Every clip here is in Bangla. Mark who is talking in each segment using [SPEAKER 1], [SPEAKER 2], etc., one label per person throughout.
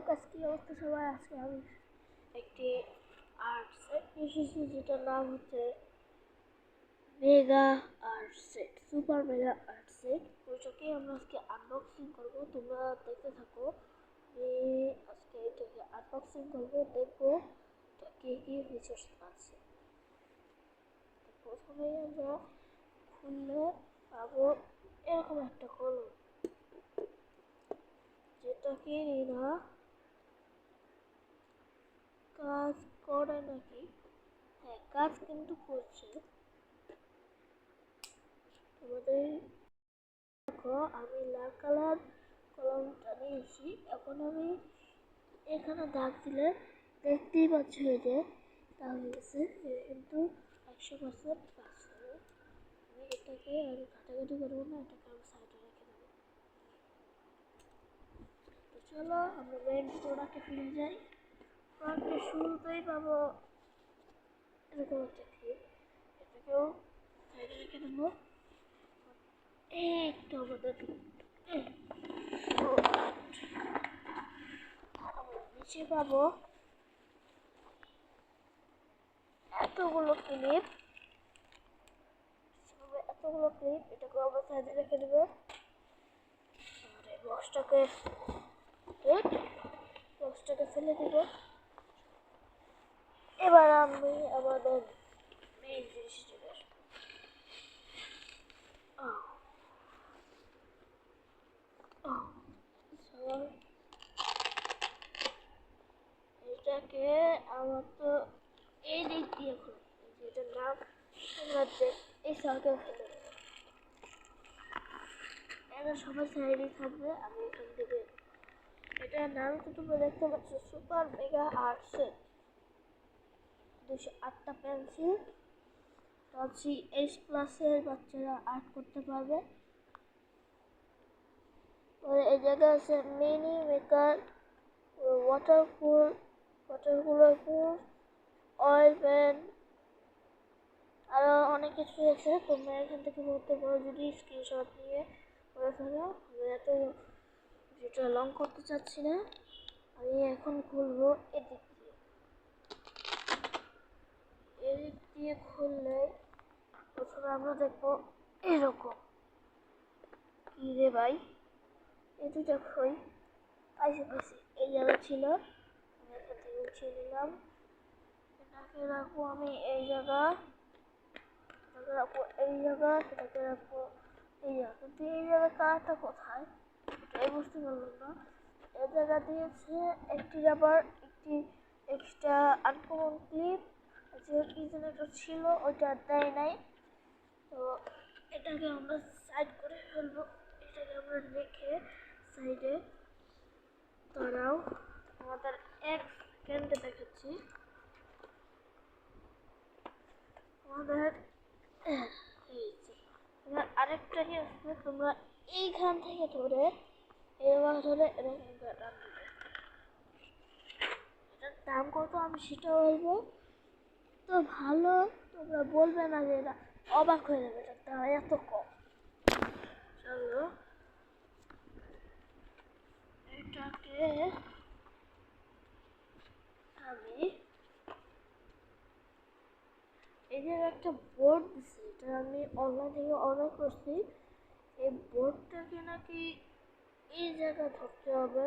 [SPEAKER 1] কাজ কি অবস্থা সবার? আজকে আমি একটি আর্ট সেট এসেছি যেটার নাম হচ্ছে mega art set, super mega art set. ওইটাকে আমরা আজকে আনবক্সিং করবো, তোমরা দেখতে থাকো। আমি আজকে এটাকে আনবক্সিং করবো, দেখবো এটা কি কি ফিচার্স আছে। প্রথমেই আমরা খুললে পাবো এরকম একটা কলম, যেটা কি না কাজ করে নাকি? হ্যাঁ, কাজ কিন্তু করছে। তোমাদের দেখো, আমি লাল কালার কলমটা নিয়েছি। এখন আমি এখানে দাগ দিলে দেখতেই পাচ্ছ যে দাগ হয়েছে, কিন্তু 100% কাজ করে। আমি এটাকে আর ঘাটাঘাটি করবো না, এটাকে আমি সাইডে রেখে দেবো। তো চলো আমরা মেন প্রোডাক্টে ফিরে যাই। প্রোডাক্টের শুরুতেই পাবো এরকম একটা ক্লিপ, এটাকেও সাইডে রেখে দেবো। এই তো আমাদের নিচে পাবো এতগুলো ক্লিপ, এটাকে আমরা সাইডে রেখে দেবো। আর এই বক্সটাকে ফেলে দিব। এবার আমি আমাদের মেইন জিনিসে চলে আসবো। এটাকে আমার তো এই দিক দিয়ে খুলি, যেটার নাম তোমরা এই সার্কেল ফেলে দেবো। এটা সবার সাইডে থাকবে। আমি এখান থেকে এটার নাম তো তোমরা দেখতে পাচ্ছ, সুপার মেগা আর্ট সেট। 208টা পেন্সিল, টপসি এইচ ক্লাসের বাচ্চারা আর্ট করতে পারবে। এই জায়গায় আছে mini maker, water colour, oil pen, আরো অনেক কিছু আছে। তোমরা এখান থেকে করতে পারো যদি স্ক্রিনশট নিয়ে করে ফেলো। আমি এত যেটা লং করতে চাচ্ছি না। আমি এখন খুলবো এদিক দিয়ে খুললে প্রথমে আমরা দেখবো এরকম। কি রে ভাই, এই দুটো খই পাইছি। এই জায়গা ছিল, আমি এখান থেকে উঠিয়ে নিলাম। এটাকে রাখবো আমি এই জায়গা, এটাকে রাখবো এই জায়গা, এটাকে রাখবো এই জায়গা। কিন্তু এই জায়গা কারটা কোথায় এটাই বুঝতে পারলাম না। এই জায়গা দিয়েছে একটি রাবার, একটি এক্সট্রা আনকমন ক্লিপ, যে কি যেন একটা ছিল ওইটা দেয় নাই। তো এটাকে আমরা সাইড করে ফেলবো। এটাকে আমরা রেখে সাইডে দাঁড়াও, আমাদের 1 সেকেন্ডে দেখাচ্ছি। আমাদের আরেকটা কি আছে, তোমরা এইখান থেকে ধরে এবার ধরে এরকম টান দিবে। এটার দাম কত আমি সেটা বলবো, তো ভালো তোমরা বলবে না যে এটা, অবাক হয়ে যাবে এটার দাম এত কম। চলো এটাকে আমি এই যে একটা বোর্ড দিচ্ছি, এটা আমি অনলাইন থেকে অর্ডার করছি। এই বোর্ডটাকে নাকি এই জায়গায় ধরতে হবে,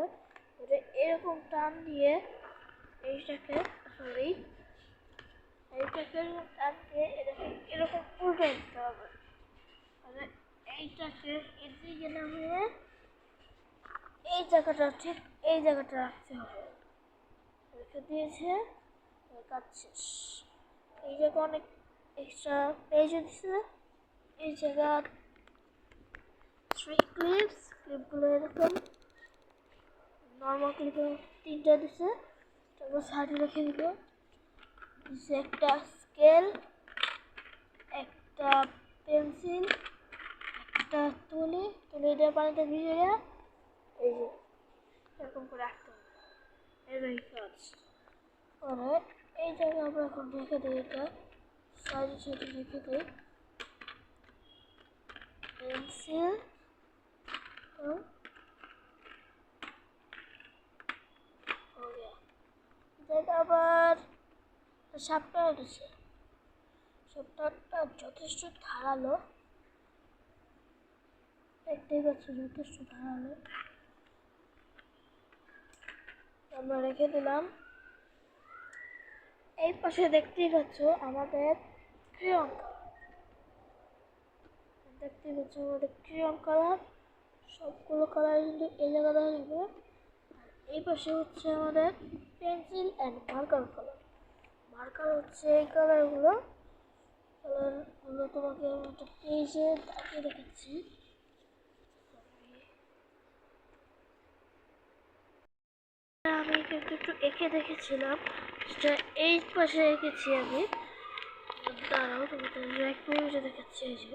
[SPEAKER 1] এরকম টান দিয়ে এইটাকে টান দিয়ে এটাকে এরকম উল্টে দিতে হবে। মানে এইটাকে এদিকে নামিয়ে এই জায়গাটা ঠিক এই জায়গাটা রাখতে হবে। রেখে দিয়েছে, কাজ শেষ। এই জায়গা অনেক এক্সট্রা পেজও দিছে। এই জায়গা 3 ক্লিপগুলো এরকম নর্মাল ক্লিপে 3টা দিছে। তারপর সাইডে রেখে দিব। দিছে একটা স্কেল, একটা পেন্সিল, একটা তুলি দিয়ে পানিতে ভিজিয়ে এই যে এরকম করে রাখতে হবে। এটাই কাজ। পরে এই জায়গায় আমরা এখন রেখে দিই, এটা সাইডে রেখে দিই। পেন্সিল থেকে আবার সাপটা উঠেছে। সাপটা যথেষ্ট ধারালো, দেখতেই পাচ্ছি যথেষ্ট ধারালো। আমরা রেখে দিলাম। এই পাশে দেখতেই পাচ্ছ আমাদের ক্রেয়ন কালার, সবগুলো কালার কিন্তু এই জায়গা দেওয়া যাবে। এই পাশে হচ্ছে আমাদের pencil and marker colour. Marker হচ্ছে এই কালারগুলো তোমাকে আমি একটা পেজে দেখিয়ে দেখাচ্ছি। আমি কিন্তু একটু এঁকে দেখেছিলাম, সেটা এই পাশে এঁকেছি আমি। দাঁড়াও, তোমাদের এক পেজে দেখাচ্ছি। এই যে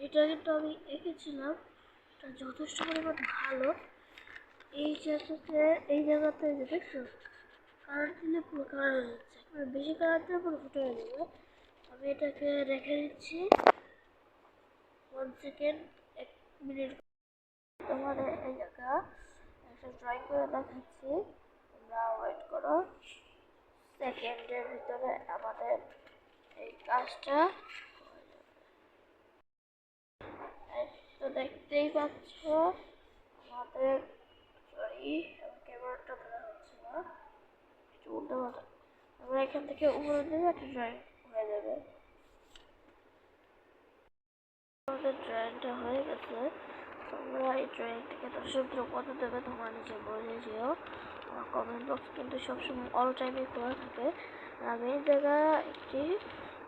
[SPEAKER 1] এটা কিন্তু আমি এঁকেছিলাম, এটা যথেষ্ট পরিমাণ ভালো। এই জায়গাতে যে দেখছো কালার দিলে পুরো কালার হয়ে যাচ্ছে, বেশি কালার দিলে পুরো ফুটে হয়ে যাবে। আমি এটাকে রেখে দিচ্ছি 1 সেকেন্ড, 1 মিনিট। তোমাদের এই জায়গা একটা ড্রয়িং করে দেখাচ্ছি, তোমরা ওয়েট করো। সেকেন্ডের ভিতরে আমাদের এই কাজটা তো দেখতেই পাচ্ছ আমাদের। সরি, ক্যামেরাটা ধরা হচ্ছে না, একটু উল্টো পাল্টা। আমরা এখান থেকে উপরে দেবে, একটা ড্রয়িং হয়ে যাবে। আমাদের ড্রয়িংটা হয়ে গেছে। তোমরা এই ড্রয়িংটাকে দর্শকদের কত দেবে তোমরা নিজে বলে যেও। আমার কমেন্ট বক্স কিন্তু সবসময় অল টাইমে খোলা থাকে। আমি এই জায়গায় একটি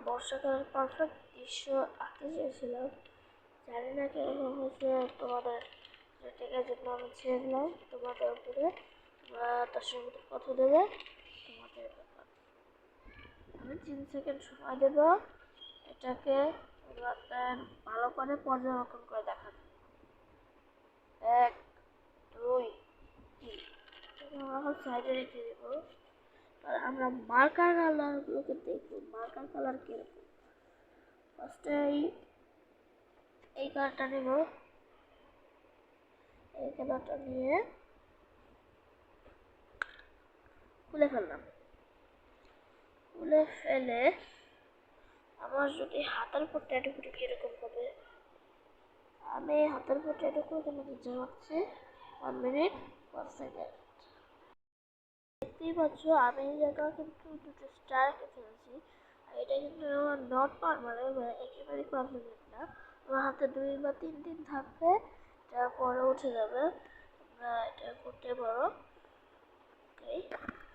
[SPEAKER 1] বর্ষাকালের পারফেক্ট দৃশ্য আঁকতে চেয়েছিলাম, জানি না কিরকম হয়েছে। তোমাদের রেটিংয়ের জন্য আমি ছেড়ে দিলাম তোমাদের উপরে, তোমরা দর্শকদের কত দেবে তোমাদের ব্যাপার। আমি 3 সেকেন্ড সময় দেবো, এটাকে ভালো করে পর্যবেক্ষণ করে দেখাবে। 1, 2, 3। আমরা এখন সাইডে রেখে দেবো। আর আমরা মার্কার কালারগুলোকে দেখবো, মার্কার কালার কিরকম। ফার্স্টে এই কালারটা নেব, এই কালারটা নিয়ে খুলে ফেললাম। খুলে ফেলে আমার যদি হাতের উপর ট্যাটু করে কিরকম হবে, আমি হাতের উপর ট্যাটু করে তোমাকে জানাচ্ছি। 1 মিনিট 1 সেকেন্ড। দেখতেই পাচ্ছ আমি এই জায়গায় কিন্তু দুটো স্টার এঁকে ফেলেছি। আর এটা কিন্তু আমার নট পারমানেন্ট, মানে একেবারে পারমানেন্ট না। আমার হাতে 2 বা 3 দিন থাকবে, তারপরে উঠে যাবে। তোমরা এটা করতে পারো। ওকে,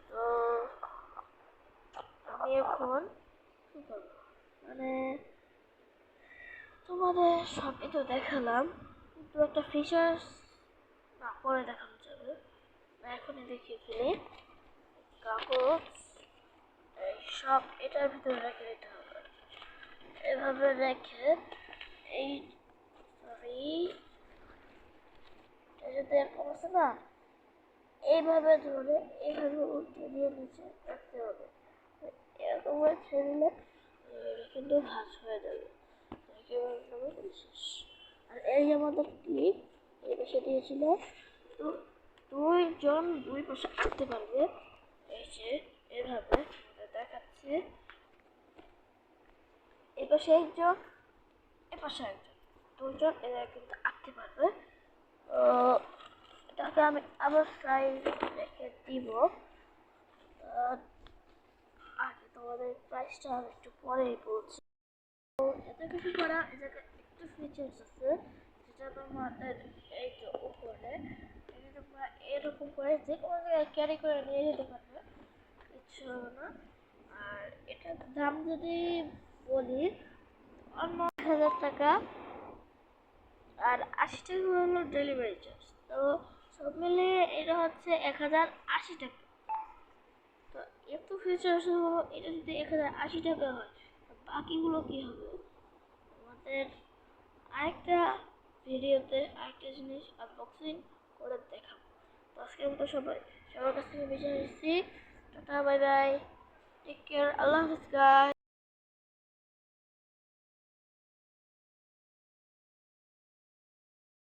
[SPEAKER 1] তো আমি এখন কি করবো, মানে তোমাদের সবই তো দেখালাম, কিন্তু একটা ফিচার্স না পরে দেখানো যাবে, এখনই দেখিয়ে ফেলি। কাগজ সব এটার ভিতরে রেখে দিতে হবে। এভাবে রেখে এই সরি যদি এরকম আছে না, এইভাবে ধরে এইভাবে উল্টে দিয়ে নিচে রাখতে হবে। এরকম করে ছেড়ে দিলে কিন্তু ভাঁজ হয়ে যাবে। আর এই আমাদের ক্লিপ এই পাশে দিয়েছিল, তো 2 জন 2 পাশে আঁকতে পারবে। এই যে এভাবে দেখাচ্ছে, এই পাশে একজন, এ পাশে একজন, 2 জন এরা কিন্তু আঁকতে পারবে। তো এটাকে আমি আবার প্রাইস রেখে দিব। আগে তোমাদের প্রাইসটা আমি একটু পরেই বলছি। তো এত কিছু করা এই জায়গায় একটু ফিচার্স আছে, যেটা তোমাদের এই যে উপরে তোমরা এরকম করে যে কোনো জায়গায় ক্যারি করে নিয়ে যেতে পারবে, কিচ্ছু হবে না। আর এটার দাম যদি বলি অন্য 1000 টাকা, আর 80 টাকা হলো ডেলিভারি চার্জ। তো সব মিলিয়ে এটা হচ্ছে 1080 টাকা। তো এত ফিচার্স হলো, এটা যদি 1080 টাকা হয়, বাকিগুলো কি হবে? আমাদের আরেকটা ভিডিওতে আরেকটা জিনিস আনবক্সিং করে দেখাবো। তো আজকের মতো সবার কাছ থেকে বিদায় নিচ্ছি। Tata, bye bye, take care, আল্লাহ হাফিজ গাইস।